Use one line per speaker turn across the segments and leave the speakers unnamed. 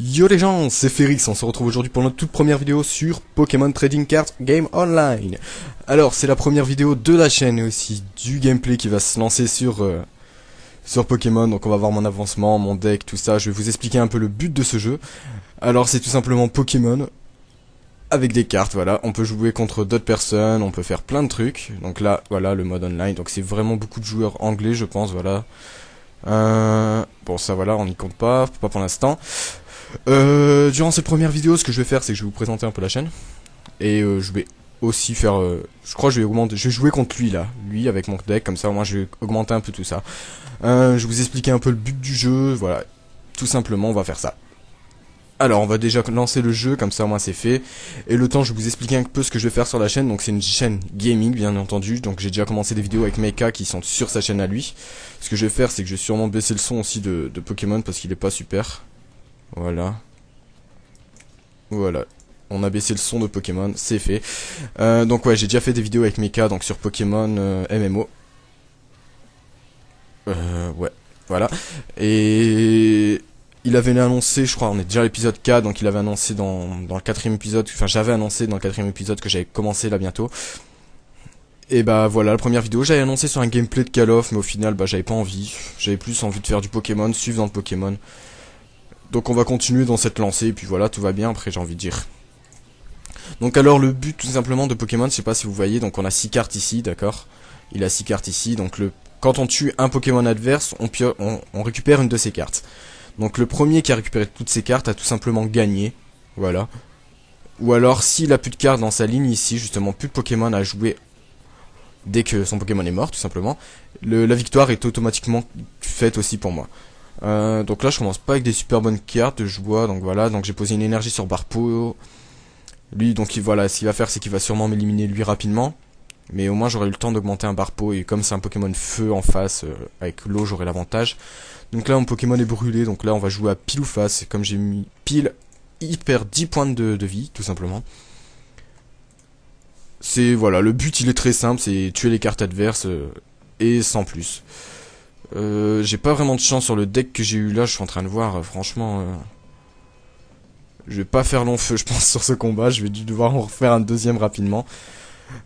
Yo les gens, c'est Férix, on se retrouve aujourd'hui pour notre toute première vidéo sur Pokémon Trading Card Game Online. Alors c'est la première vidéo de la chaîne et aussi du gameplay qui va se lancer sur Pokémon. Donc on va voir mon avancement, mon deck, tout ça. Je vais vous expliquer un peu le but de ce jeu. Alors c'est tout simplement Pokémon avec des cartes, voilà. On peut jouer contre d'autres personnes, on peut faire plein de trucs. Donc là, voilà le mode online. Donc c'est vraiment beaucoup de joueurs anglais je pense, voilà. Bon ça voilà, on n'y compte pas pour l'instant. Durant cette première vidéo, ce que je vais faire, c'est que je vais vous présenter un peu la chaîne. Et je vais aussi faire... je crois que je vais augmenter... Je vais jouer contre lui, là. Lui, avec mon deck, comme ça, au moins, je vais augmenter un peu tout ça. Je vais vous expliquer un peu le but du jeu, voilà. Tout simplement, on va faire ça. Alors, on va déjà lancer le jeu, comme ça, au moins, c'est fait. Et le temps, je vais vous expliquer un peu ce que je vais faire sur la chaîne. Donc, c'est une chaîne gaming, bien entendu. Donc, j'ai déjà commencé des vidéos avec Mecha qui sont sur sa chaîne à lui. Ce que je vais faire, c'est que je vais sûrement baisser le son aussi de Pokémon, parce qu'il est pas super. Voilà. Voilà. On a baissé le son de Pokémon, c'est fait. Donc ouais, j'ai déjà fait des vidéos avec Mecha donc sur Pokémon MMO. Ouais, voilà. Et il avait annoncé, je crois, on est déjà à l'épisode 4, donc il avait annoncé dans le quatrième épisode, enfin j'avais annoncé dans le quatrième épisode que j'avais commencé là bientôt. Et bah voilà, la première vidéo, j'avais annoncé sur un gameplay de Call of, mais au final, bah j'avais pas envie. J'avais plus envie de faire du Pokémon, suivre dans le Pokémon. Donc on va continuer dans cette lancée, et puis voilà, tout va bien, après j'ai envie de dire. Donc alors le but tout simplement de Pokémon, je sais pas si vous voyez, donc on a 6 cartes ici, d'accord. Il a 6 cartes ici, donc quand on tue un Pokémon adverse, on récupère une de ces cartes. Donc le premier qui a récupéré toutes ces cartes a tout simplement gagné, voilà. Ou alors s'il a plus de cartes dans sa ligne ici, justement plus de Pokémon à jouer dès que son Pokémon est mort, tout simplement, la victoire est automatiquement faite aussi pour moi. Donc là je commence pas avec des super bonnes cartes, je vois, donc voilà, donc j'ai posé une énergie sur Barpo. Lui donc voilà, ce qu'il va faire c'est qu'il va sûrement m'éliminer lui rapidement. Mais au moins j'aurai eu le temps d'augmenter un Barpo et comme c'est un Pokémon feu en face, avec l'eau j'aurai l'avantage. Donc là mon Pokémon est brûlé, donc là on va jouer à pile ou face, et comme j'ai mis pile, il perd 10 points de vie, tout simplement. C'est voilà, le but il est très simple, c'est tuer les cartes adverses, et sans plus. J'ai pas vraiment de chance sur le deck que j'ai eu là, je suis en train de voir, franchement... je vais pas faire long feu, je pense, sur ce combat, je vais devoir en refaire un deuxième rapidement.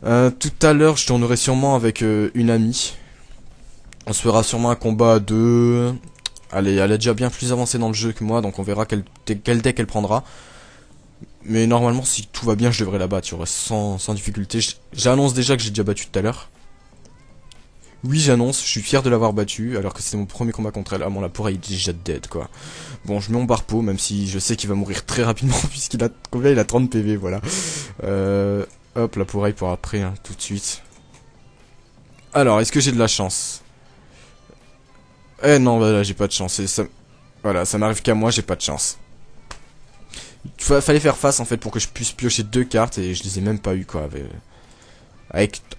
Tout à l'heure, je tournerai sûrement avec une amie. On se fera sûrement un combat à deux. Allez, elle est déjà bien plus avancée dans le jeu que moi, donc on verra quel deck elle prendra. Mais normalement, si tout va bien, je devrais la battre, sans difficulté. J'annonce déjà que j'ai déjà battu tout à l'heure. Oui, j'annonce, je suis fier de l'avoir battu, alors que c'était mon premier combat contre elle. Ah bon, la pourra il est déjà dead, quoi. Bon, je mets mon Barpo, même si je sais qu'il va mourir très rapidement, puisqu'il a combien, il a 30 PV, voilà. Hop, la pourra pour après, hein, tout de suite. Alors, est-ce que j'ai de la chance? Eh non, voilà, j'ai pas de chance. Voilà, ça m'arrive qu'à moi, j'ai pas de chance. Fallait faire face, en fait, pour que je puisse piocher 2 cartes, et je les ai même pas eu, quoi.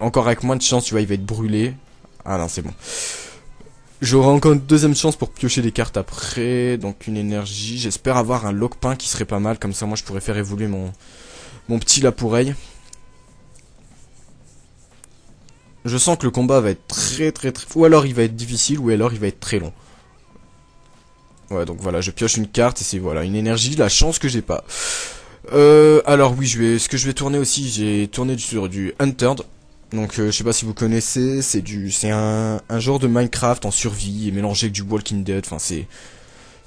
Encore avec moins de chance, tu vois, il va être brûlé. Ah non, c'est bon. J'aurai encore une deuxième chance pour piocher les cartes après. Donc une énergie. J'espère avoir un Lockpin qui serait pas mal. Comme ça, moi, je pourrais faire évoluer mon petit Lapoureille. Je sens que le combat va être très... Ou alors il va être difficile, ou alors il va être très long. Ouais, donc voilà, je pioche une carte et c'est voilà, une énergie. La chance que j'ai pas. Alors oui, ce que je vais tourner aussi, j'ai tourné sur du Hunted. Donc je sais pas si vous connaissez, c'est un genre de Minecraft en survie et mélangé avec du Walking Dead. Enfin c'est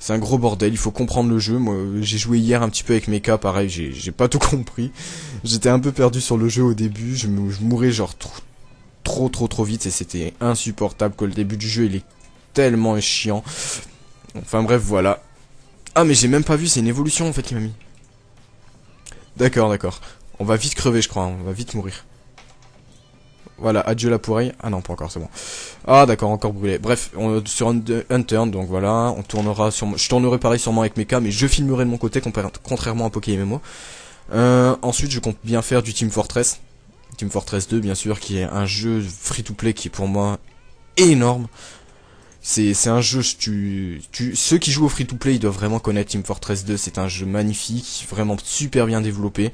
un gros bordel. Il faut comprendre le jeu. Moi j'ai joué hier un petit peu avec Mecha, pareil, j'ai pas tout compris. J'étais un peu perdu sur le jeu au début. Je mourais genre trop vite et c'était insupportable. Que le début du jeu il est tellement chiant. Enfin bref voilà. Ah mais j'ai même pas vu, c'est une évolution en fait qui m'a mis. D'accord. On va vite crever je crois, hein. On va vite mourir. Voilà, adieu la pourrie. Ah non, pas encore, c'est bon. Ah d'accord, encore brûlé. Bref, sur Hunter, donc voilà, je tournerai pareil sûrement avec Mecha, mais je filmerai de mon côté, contrairement à Pokémon MMO. Ensuite, je compte bien faire du Team Fortress. Team Fortress 2, bien sûr, qui est un jeu free-to-play qui est pour moi énorme. C'est un jeu, ceux qui jouent au free-to-play, ils doivent vraiment connaître Team Fortress 2. C'est un jeu magnifique, vraiment super bien développé.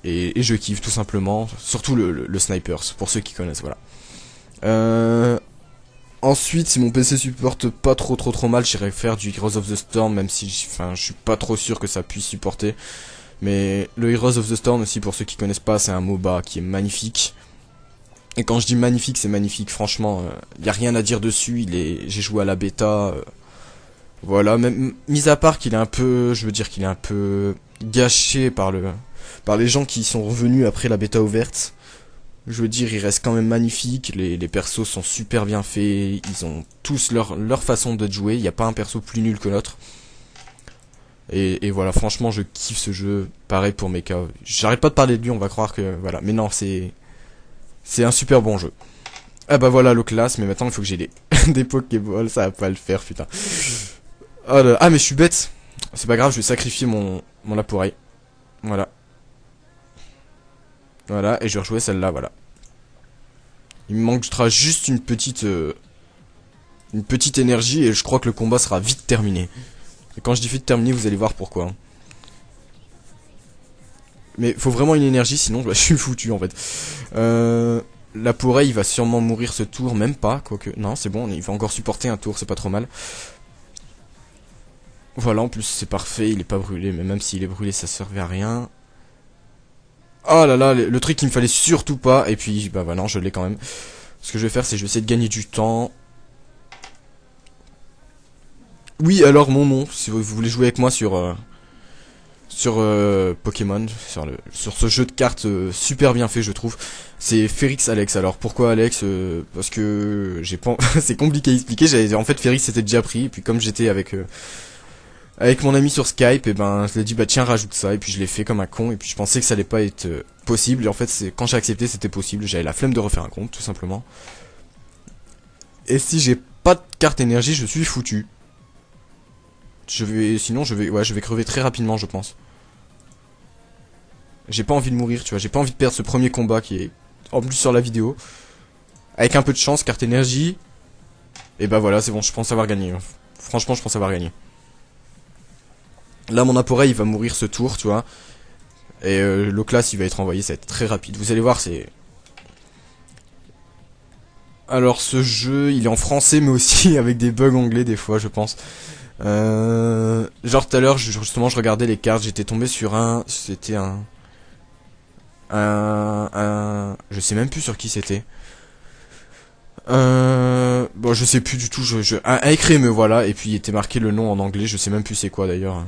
Et je kiffe tout simplement, surtout le sniper, pour ceux qui connaissent, voilà. Ensuite, si mon PC supporte pas trop mal, j'irai faire du Heroes of the Storm, même si je suis pas trop sûr que ça puisse supporter. Mais le Heroes of the Storm aussi, pour ceux qui connaissent pas, c'est un MOBA qui est magnifique. Et quand je dis magnifique, c'est magnifique, franchement, y a rien à dire dessus, j'ai joué à la bêta, voilà, même, mis à part qu'il est un peu, je veux dire qu'il est un peu gâché par les gens qui sont revenus après la bêta ouverte. Je veux dire, il reste quand même magnifique, les persos sont super bien faits, ils ont tous leur façon de jouer, il n'y a pas un perso plus nul que l'autre. Et voilà, franchement, je kiffe ce jeu, pareil pour Mecha. J'arrête pas de parler de lui, on va croire que, voilà, mais non, c'est un super bon jeu. Ah bah voilà le classe, mais maintenant il faut que j'ai des Pokéballs, ça va pas le faire, putain. Oh là, ah mais je suis bête. C'est pas grave, je vais sacrifier mon Laporeille. Voilà. Voilà, et je vais rejouer celle-là, voilà. Il me manquera juste une petite énergie, et je crois que le combat sera vite terminé. Et quand je dis vite terminé, vous allez voir pourquoi. Mais faut vraiment une énergie, sinon bah, je suis foutu en fait. Laporeille, il va sûrement mourir ce tour, même pas, quoique. Non, c'est bon, il va encore supporter un tour, c'est pas trop mal. Voilà, en plus c'est parfait, il est pas brûlé, mais même s'il est brûlé, ça servait à rien. Oh là là, le truc qu'il me fallait surtout pas, et puis bah voilà, je l'ai quand même. Ce que je vais faire, c'est je vais essayer de gagner du temps. Oui, alors mon nom, si vous voulez jouer avec moi sur Pokémon, sur ce jeu de cartes super bien fait, je trouve, c'est Férix Alex. Alors pourquoi Alex? Parce que j'ai pas, c'est compliqué à expliquer. En fait, Férix c'était déjà pris, et puis comme j'étais avec mon ami sur Skype, et ben je lui ai dit bah tiens rajoute ça, et puis je l'ai fait comme un con, et puis je pensais que ça allait pas être possible, et en fait c'est quand j'ai accepté c'était possible. J'avais la flemme de refaire un compte tout simplement. Et si j'ai pas de carte énergie, je suis foutu. Sinon je vais crever très rapidement, je pense. J'ai pas envie de mourir, tu vois, j'ai pas envie de perdre ce premier combat qui est en plus sur la vidéo. Avec un peu de chance, carte énergie. Et bah voilà, c'est bon, je pense avoir gagné. Franchement, je pense avoir gagné. Là, mon Aporeille, il va mourir ce tour, tu vois. Et le classe, il va être envoyé, ça va être très rapide. Vous allez voir, c'est... Alors, ce jeu, il est en français, mais aussi avec des bugs anglais, des fois, je pense. Genre, tout à l'heure, justement, je regardais les cartes, j'étais tombé sur C'était je sais même plus sur qui c'était. Bon, je sais plus du tout, un écrémeux, voilà, et puis il était marqué le nom en anglais, je sais même plus c'est quoi d'ailleurs.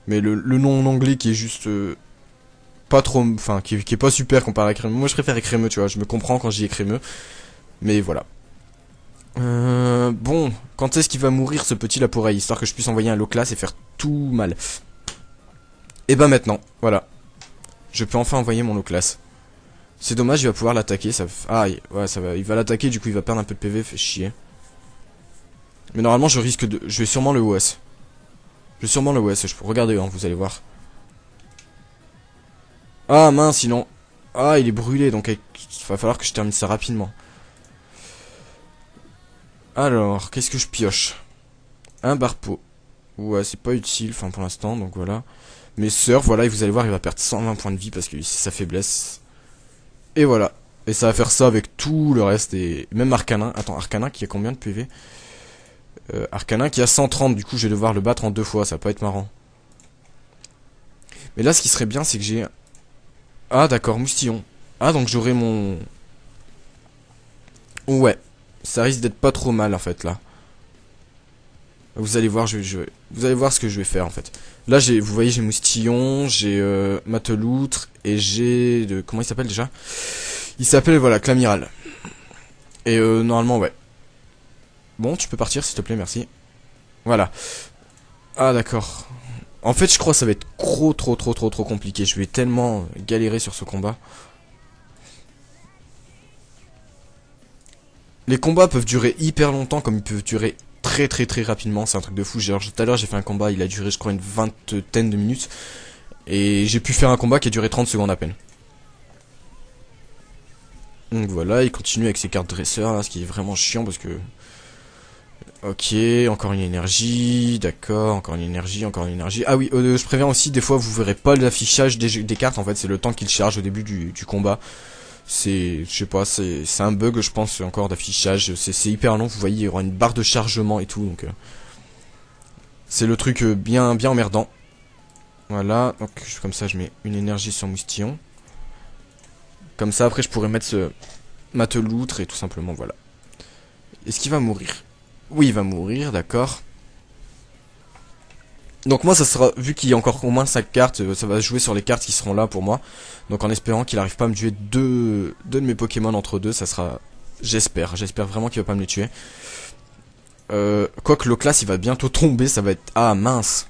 Mais le nom en anglais qui est juste pas trop, enfin qui est pas super comparé à écrémeux. Moi je préfère écrémeux, tu vois, je me comprends quand je dis écrémeux. Mais voilà. Bon, quand est-ce qu'il va mourir ce petit Laporeille, histoire que je puisse envoyer un Loclas et faire tout mal. Et ben maintenant, voilà. Je peux enfin envoyer mon Loclas. C'est dommage, il va pouvoir l'attaquer, ça... Ah, ouais, ça va, il va l'attaquer, du coup il va perdre un peu de PV, fait chier. Mais normalement je risque de... Je vais sûrement le OS. Je vais sûrement le OS, je peux regarder, hein, vous allez voir. Ah mince, sinon... Ah, il est brûlé, donc il va falloir que je termine ça rapidement. Alors, qu'est-ce que je pioche? Un barpeau. Ouais, c'est pas utile, enfin pour l'instant, donc voilà. Mais Surf, voilà, et vous allez voir, il va perdre 120 points de vie parce que c'est sa faiblesse. Et voilà. Et ça va faire ça avec tout le reste. Et même Arcanin. Attends, Arcanin qui a combien de PV? Arcanin qui a 130. Du coup, je vais devoir le battre en 2 fois. Ça va pas être marrant. Mais là, ce qui serait bien, c'est que j'ai... Ah, d'accord, Moustillon. Ah, donc j'aurai mon... Ouais. Ça risque d'être pas trop mal, en fait, là. Vous allez voir, vous allez voir ce que je vais faire, en fait. Là, vous voyez, j'ai Moustillon, j'ai Mateloutre, et j'ai... Comment il s'appelle, déjà? Il s'appelle, voilà, Clamiral. Et normalement, ouais. Bon, tu peux partir, s'il te plaît, merci. Voilà. Ah, d'accord. En fait, je crois que ça va être trop compliqué. Je vais tellement galérer sur ce combat. Les combats peuvent durer hyper longtemps, comme ils peuvent durer très rapidement. C'est un truc de fou. Genre, tout à l'heure, j'ai fait un combat, il a duré, je crois, une vingtaine de minutes. Et j'ai pu faire un combat qui a duré 30 secondes à peine. Donc voilà, il continue avec ses cartes dresseurs, là, ce qui est vraiment chiant parce que... Ok, encore une énergie, d'accord, encore une énergie, encore une énergie. Ah oui, je préviens aussi, des fois vous verrez pas l'affichage des cartes, en fait c'est le temps qu'il charge au début du combat. Je sais pas, c'est un bug, je pense, encore d'affichage. C'est hyper long, vous voyez, il y aura une barre de chargement et tout, donc... c'est le truc bien emmerdant. Voilà, donc comme ça, je mets une énergie sur moustillon. Comme ça, après, je pourrais mettre ce mateloutre et tout simplement, voilà. Est-ce qu'il va mourir? Oui, il va mourir, d'accord. Donc moi, ça sera, vu qu'il y a encore au moins 5 cartes, ça va jouer sur les cartes qui seront là pour moi. Donc en espérant qu'il arrive pas à me tuer deux de mes Pokémon entre deux, ça sera... J'espère vraiment qu'il va pas me les tuer. Quoique l'Oclas, il va bientôt tomber, ça va être... Ah, mince.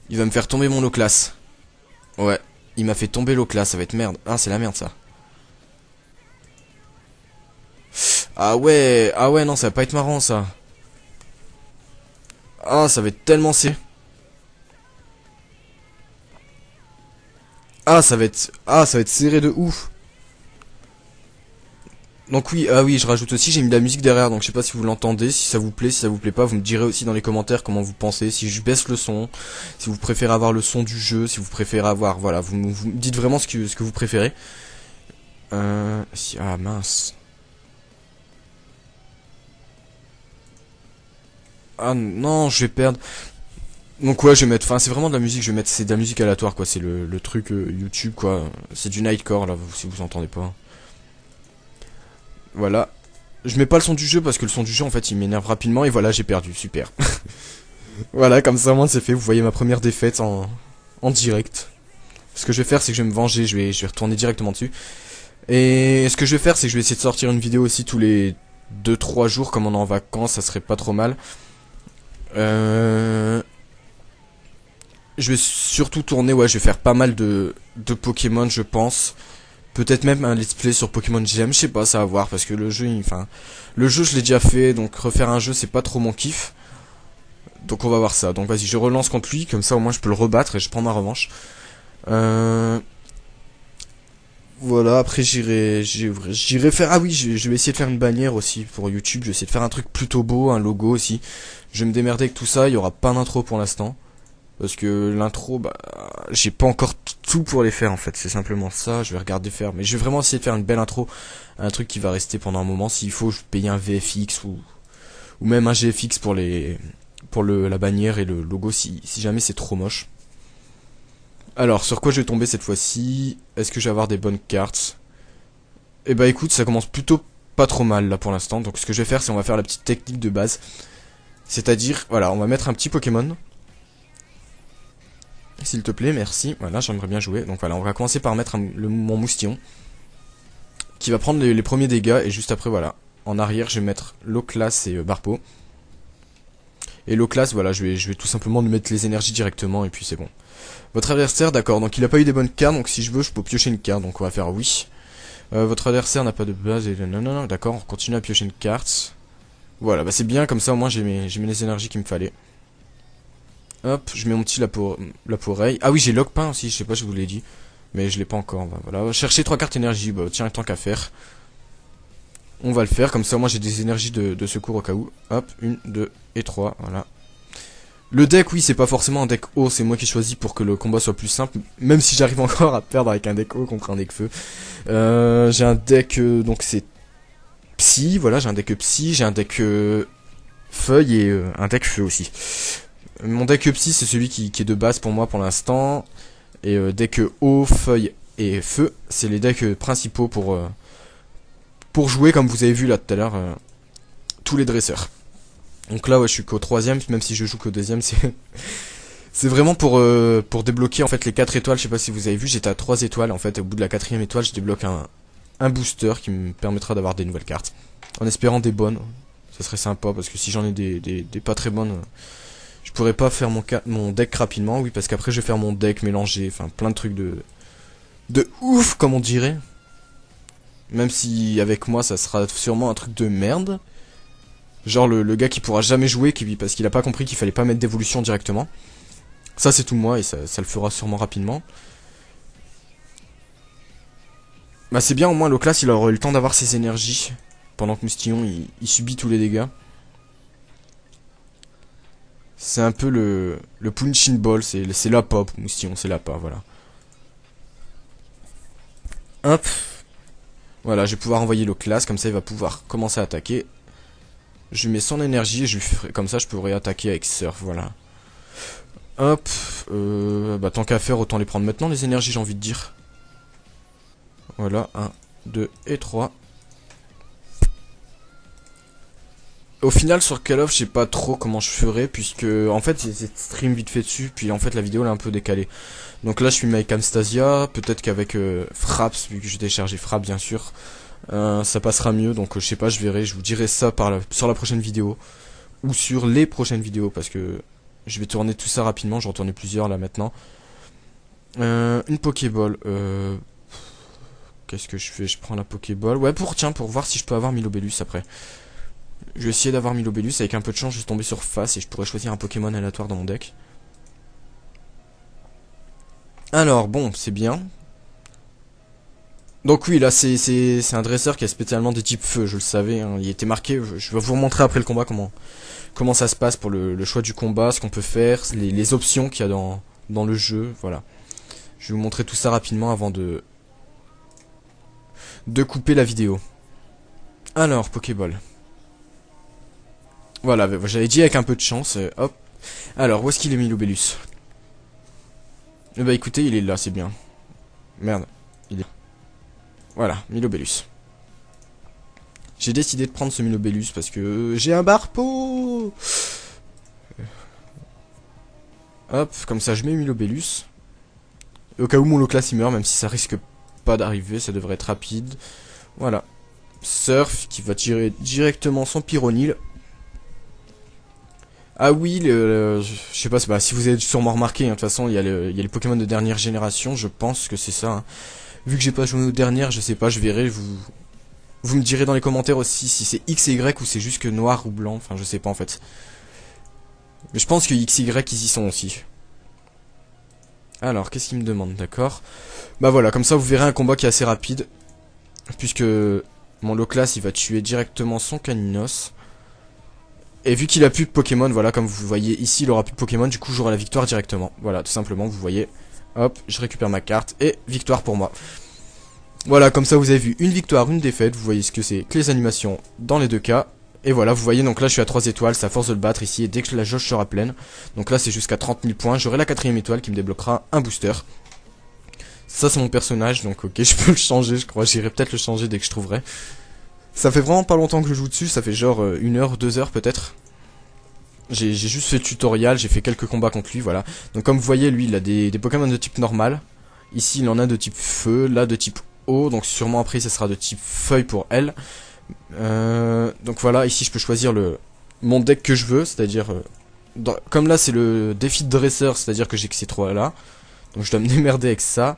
Il va me faire tomber mon Oclas. Ouais, il m'a fait tomber l'Oclas, ça va être merde. Ah, c'est la merde, ça. Ah ouais, non, ça va pas être marrant, ça. Ah, ça va être tellement C. Ça va être serré de ouf. Donc oui, ah oui, je rajoute aussi, j'ai mis de la musique derrière, donc je sais pas si vous l'entendez, si ça vous plaît, si ça vous plaît pas, vous me direz aussi dans les commentaires comment vous pensez, si je baisse le son, si vous préférez avoir le son du jeu, si vous préférez avoir, voilà, vous me dites vraiment ce que vous préférez. Ah mince. Ah non, je vais perdre. Donc ouais, je vais mettre, enfin c'est vraiment de la musique, je vais mettre, c'est de la musique aléatoire quoi, c'est le truc YouTube quoi, c'est du Nightcore là, si vous entendez pas. Voilà. Je mets pas le son du jeu parce que le son du jeu en fait il m'énerve rapidement et voilà j'ai perdu, super. Voilà comme ça au moins c'est fait, vous voyez ma première défaite en direct. Ce que je vais faire c'est que je vais me venger, je vais retourner directement dessus. Et ce que je vais faire c'est que je vais essayer de sortir une vidéo aussi tous les 2-3 jours comme on est en vacances, ça serait pas trop mal. Je vais surtout tourner, ouais je vais faire pas mal de Pokémon je pense. Peut-être même un let's play sur Pokémon GM, je sais pas, ça va voir, parce que le jeu, enfin, le jeu je l'ai déjà fait, donc refaire un jeu c'est pas trop mon kiff. Donc on va voir ça, donc vas-y, je relance contre lui, comme ça au moins je peux le rebattre et je prends ma revanche. Voilà, après j'irai faire, ah oui, je vais essayer de faire une bannière aussi pour YouTube, je vais essayer de faire un truc plutôt beau, un logo aussi. Je vais me démerder avec tout ça, il y aura pas d'intro pour l'instant. Parce que l'intro, bah, j'ai pas encore tout pour les faire en fait, c'est simplement ça, je vais regarder faire. Mais je vais vraiment essayer de faire une belle intro, un truc qui va rester pendant un moment. S'il faut, je vais payer un VFX ou même un GFX pour la bannière et le logo si jamais c'est trop moche. Alors, sur quoi je vais tomber cette fois-ci? Est-ce que je vais avoir des bonnes cartes? Eh bah écoute, ça commence plutôt pas trop mal là pour l'instant. Donc ce que je vais faire, c'est on va faire la petite technique de base. C'est-à-dire, voilà, on va mettre un petit Pokémon. S'il te plaît, merci. Voilà, j'aimerais bien jouer. Donc voilà, on va commencer par mettre mon moustillon. Qui va prendre les premiers dégâts. Et juste après, voilà. En arrière, je vais mettre l'Oclas et Barpo. Et l'Oclas, voilà, je vais tout simplement lui mettre les énergies directement. Et puis c'est bon. Votre adversaire, d'accord. Donc il a pas eu des bonnes cartes. Donc si je veux, je peux piocher une carte. Donc on va faire oui. Votre adversaire n'a pas de base. Et non, d'accord. On continue à piocher une carte. Voilà, bah c'est bien. Comme ça, au moins, j'ai mis les énergies qu'il me fallait. Hop, je mets mon petit Laporeille. Ah oui, j'ai Lockpain aussi, je sais pas si je vous l'ai dit. Mais je l'ai pas encore. Bah, voilà, chercher 3 cartes énergie. Bah tiens, tant qu'à faire. On va le faire, comme ça moi j'ai des énergies de secours au cas où. Hop, 1, 2 et 3, voilà. Le deck, oui, c'est pas forcément un deck haut, c'est moi qui choisis pour que le combat soit plus simple. Même si j'arrive encore à perdre avec un deck haut contre un deck feu. J'ai un deck, donc c'est Psy, voilà, j'ai un deck Psy, j'ai un deck Feuille et un deck Feu aussi. Mon deck Psy c'est celui qui est de base pour moi pour l'instant. Et deck Eau, Feuille et Feu, c'est les decks principaux pour jouer comme vous avez vu là tout à l'heure tous les dresseurs. Donc là ouais je suis qu'au 3ème, même si je joue qu'au 2ème, c'est vraiment pour débloquer en fait les 4 étoiles, je sais pas si vous avez vu, j'étais à 3 étoiles en fait, au bout de la 4ème étoile je débloque un booster qui me permettra d'avoir des nouvelles cartes. En espérant des bonnes, ça serait sympa parce que si j'en ai des pas très bonnes, je pourrais pas faire mon deck rapidement, oui parce qu'après je vais faire mon deck mélangé, enfin plein de trucs de ouf comme on dirait. Même si avec moi ça sera sûrement un truc de merde. Genre le gars qui pourra jamais jouer parce qu'il a pas compris qu'il fallait pas mettre d'évolution directement. Ça c'est tout moi et ça le fera sûrement rapidement. Bah c'est bien au moins l'Oclas il aura eu le temps d'avoir ses énergies. Pendant que Moustillon il subit tous les dégâts. C'est un peu le punching ball, c'est la pop Moustillon, c'est la pas, voilà. Hop. Voilà, je vais pouvoir envoyer le classe, comme ça il va pouvoir commencer à attaquer. Je mets son énergie et je lui ferai, comme ça je pourrai attaquer avec Surf, voilà. Hop, bah tant qu'à faire, autant les prendre maintenant les énergies, j'ai envie de dire. Voilà, 1, 2 et 3. Au final sur Call of je sais pas trop comment je ferai, puisque en fait j'ai cette stream vite fait dessus, puis en fait la vidéo elle est un peu décalée. Donc là je suis mis avec Amstasia, peut-être qu'avec Fraps, vu que j'ai téléchargé Fraps bien sûr, ça passera mieux, donc je sais pas, je verrai, je vous dirai ça sur la prochaine vidéo, ou sur les prochaines vidéos, parce que je vais tourner tout ça rapidement, j'en tournais plusieurs là maintenant. Une Pokéball, qu'est-ce que je fais? Je prends la Pokéball, ouais pour voir si je peux avoir Milobellus après. Je vais essayer d'avoir Milobellus, avec un peu de chance je vais tomber sur face et je pourrais choisir un Pokémon aléatoire dans mon deck. Alors bon, c'est bien. Donc oui, là c'est un dresseur qui a spécialement des types feu, je le savais, hein. Il était marqué, je vais vous remontrer après le combat comment ça se passe pour le choix du combat, ce qu'on peut faire, les options qu'il y a dans le jeu, voilà. Je vais vous montrer tout ça rapidement avant de couper la vidéo. Alors, Pokéball. Voilà, j'avais dit avec un peu de chance, hop. Alors, où est-ce qu'il est Milobellus? Bah écoutez, il est là, c'est bien. Merde, il est... Voilà, Milobellus. J'ai décidé de prendre ce Milobellus parce que j'ai un Barpo. Hop, comme ça je mets Milobellus. Au cas où mon Loclas il meurt, même si ça risque pas d'arriver, ça devrait être rapide. Voilà. Surf qui va tirer directement son Pyronil. Ah oui, je sais pas, bah, si vous avez sûrement remarqué, hein, de toute façon, il y a les Pokémon de dernière génération, je pense que c'est ça. Hein. Vu que j'ai pas joué aux dernières, je sais pas, je verrai, vous me direz dans les commentaires aussi si c'est X et Y ou c'est juste que noir ou blanc, enfin je sais pas en fait. Mais je pense que X et Y ils y sont aussi. Alors, qu'est-ce qu'il me demande, d'accord? Bah voilà, comme ça vous verrez un combat qui est assez rapide. Puisque mon Loclas il va tuer directement son Caninos. Et vu qu'il a plus de Pokémon, voilà, comme vous voyez ici, il aura plus de Pokémon, du coup j'aurai la victoire directement. Voilà, tout simplement, vous voyez. Hop, je récupère ma carte et victoire pour moi. Voilà, comme ça vous avez vu une victoire, une défaite, vous voyez ce que c'est que les animations dans les deux cas. Et voilà, vous voyez, donc là je suis à 3 étoiles, c'est à force de le battre ici, et dès que la jauge sera pleine, donc là c'est jusqu'à 30 000 points, j'aurai la 4ème étoile qui me débloquera un booster. Ça c'est mon personnage, donc ok, je peux le changer, je crois, j'irai peut-être le changer dès que je trouverai. Ça fait vraiment pas longtemps que je joue dessus, ça fait genre 1 heure, 2 heures peut-être. J'ai juste fait le tutoriel, j'ai fait quelques combats contre lui, voilà. Donc comme vous voyez, lui il a des Pokémon de type normal. Ici il en a de type feu, là de type eau, donc sûrement après ça sera de type feuille pour elle. Donc voilà, ici je peux choisir mon deck que je veux, c'est-à-dire... comme là c'est le défi de dresseur, c'est-à-dire que j'ai que ces trois là. Donc je dois me démerder avec ça.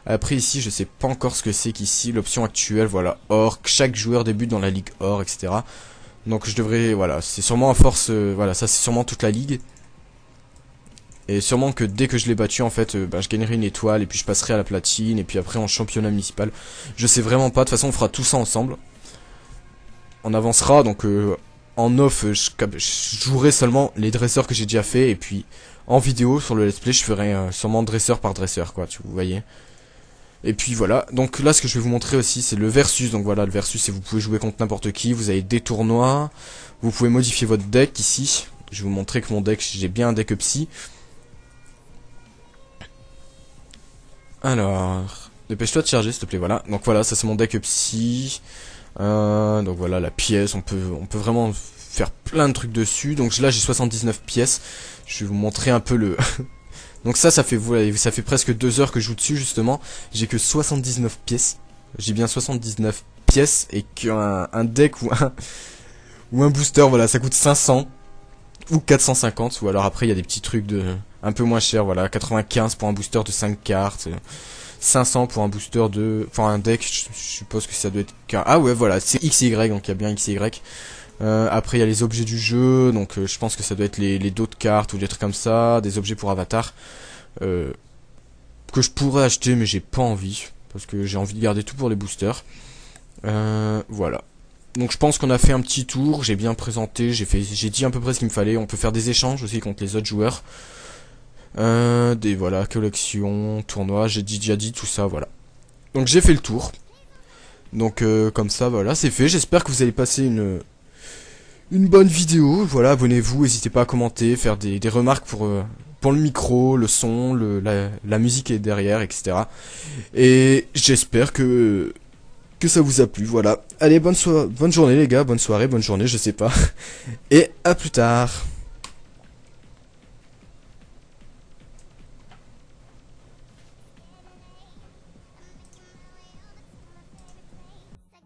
Après ici je sais pas encore ce que c'est qu'ici, l'option actuelle, voilà, or, chaque joueur débute dans la ligue or, etc. Donc je devrais, voilà, c'est sûrement à force, voilà, ça c'est sûrement toute la ligue. Et sûrement que dès que je l'ai battu, en fait, bah, je gagnerai une étoile, et puis je passerai à la platine, et puis après en championnat municipal. Je sais vraiment pas, de toute façon on fera tout ça ensemble. On avancera, donc en off, je jouerai seulement les dresseurs que j'ai déjà fait, et puis en vidéo, sur le let's play, je ferai sûrement dresseur par dresseur, quoi, vous voyez. Et puis voilà, donc là ce que je vais vous montrer aussi c'est le versus, donc voilà le versus c'est vous pouvez jouer contre n'importe qui, vous avez des tournois, vous pouvez modifier votre deck ici, je vais vous montrer que mon deck, j'ai bien un deck psy. Alors, dépêche-toi de charger s'il te plaît, voilà, donc voilà ça c'est mon deck psy, donc voilà la pièce, on peut vraiment faire plein de trucs dessus, donc là j'ai 79 pièces, je vais vous montrer un peu le... Donc ça fait, voilà, ça fait presque 2 heures que je joue dessus justement. J'ai que 79 pièces. J'ai bien 79 pièces et qu'un deck ou un booster, voilà, ça coûte 500 ou 450. Ou alors après il y a des petits trucs de un peu moins cher, voilà, 95 pour un booster de 5 cartes, 500 pour un booster de, enfin un deck. Je suppose que ça doit être ah ouais voilà, c'est XY donc il y a bien XY. Après il y a les objets du jeu, donc je pense que ça doit être les dos de cartes ou des trucs comme ça, des objets pour avatar que je pourrais acheter mais j'ai pas envie parce que j'ai envie de garder tout pour les boosters. Voilà. Donc je pense qu'on a fait un petit tour, j'ai bien présenté, j'ai dit à peu près ce qu'il me fallait. On peut faire des échanges aussi contre les autres joueurs. Des voilà collections, tournois, j'ai déjà dit tout ça, voilà. Donc j'ai fait le tour. Donc comme ça, voilà, c'est fait. J'espère que vous allez passer une bonne vidéo. Voilà, abonnez-vous, n'hésitez pas à commenter, faire des remarques pour le micro, le son, la musique qui est derrière, etc. Et j'espère que ça vous a plu, voilà. Allez, bonne journée les gars, bonne soirée, bonne journée, je sais pas. Et à plus tard.